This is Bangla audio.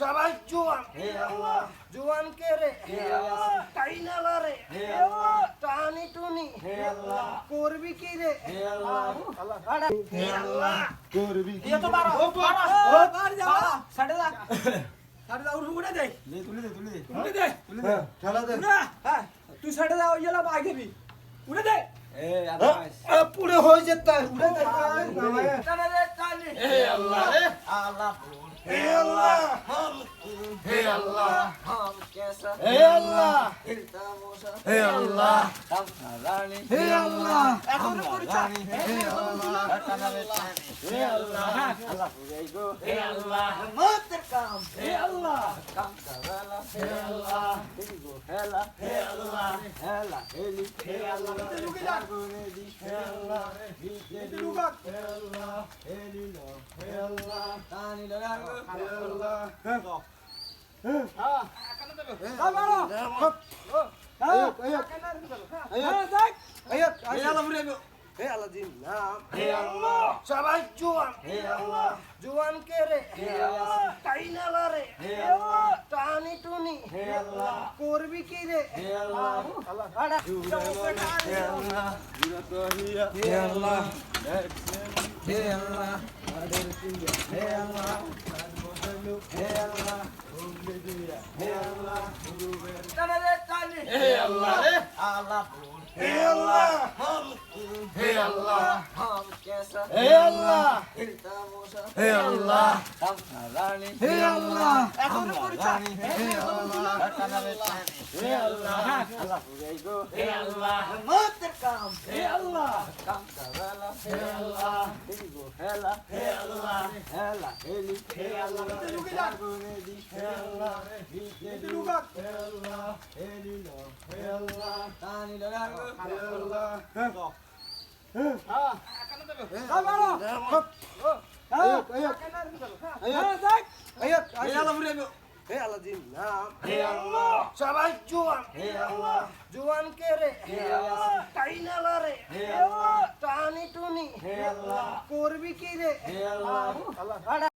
সবাই জোয়ান জোয়ান কে রে কাইনালা রে টানি টুনি করবি কি রে করবি কি তো বারো সাড়ে লাখ উড়ে দে তুলে দে খেলা দে তুই সাড়ে দাও ইয়েলা বাই দেবি উড়ে দে পুরে হয়ে যেতে উড়ে দে আল্লাহ हे अल्लाह हे अल्लाह हे अल्लाह हे अल्लाह हे अल्लाह এখনো পরিচয় হে আল্লাহ হে আল্লাহ হে আল্লাহ মতের কাম হে আল্লাহ কাম করালা হে আল্লাহ হেলা হে আল্লাহ হেলা হেলি হে আল্লাহ লুকে যা হে আল্লাহ হে লুকা হে আল্লাহ হেলি লো হে আল্লাহ তানি লো হে আল্লাহ হে গো হ্যাঁ কানে দেবে হ্যাঁ বারো আয় হে আল্লাহ দিন নাম হে আল্লাহ সবাই জোয়ান হে আল্লাহ জোয়ান কে রে হে আল্লাহ কাইনালা রে হে আল্লাহ টানি টুনি হে আল্লাহ করবি কি রে হে আল্লাহ আল্লাহ আড়া হে আল্লাহ হে আল্লাহ হে আল্লাহ হে আল্লাহ হে আল্লাহ হে আল্লাহ হে আল্লাহ আল্লাহ हे अल्लाह हे अल्लाह हे अल्लाह हे अल्लाह हे अल्लाह এখনো পরিচয় হে আল্লাহ হে আল্লাহ হে আল্লাহ মতের কাম হে আল্লাহ কাম করালা হে আল্লাহ হেলা হে আল্লাহ হেলা হেলি হে আল্লাহ লুকে যা হে আল্লাহ হে লুকা হে আল্লাহ হেলি লো হে আল্লাহ তানি লো হে আল্লাহ হে গো হ্যাঁ কানে দেবে হ্যাঁ বারো হে আল্লাহ দিন নাম হে আল্লাহ সবাই জোয়ান হে আল্লাহ জোয়ান কে রে হে আল্লাহ কাইনালা রে হে আল্লাহ টানি টুনি হে আল্লাহ করবি কি রে হে আল্লাহ আল্লাহ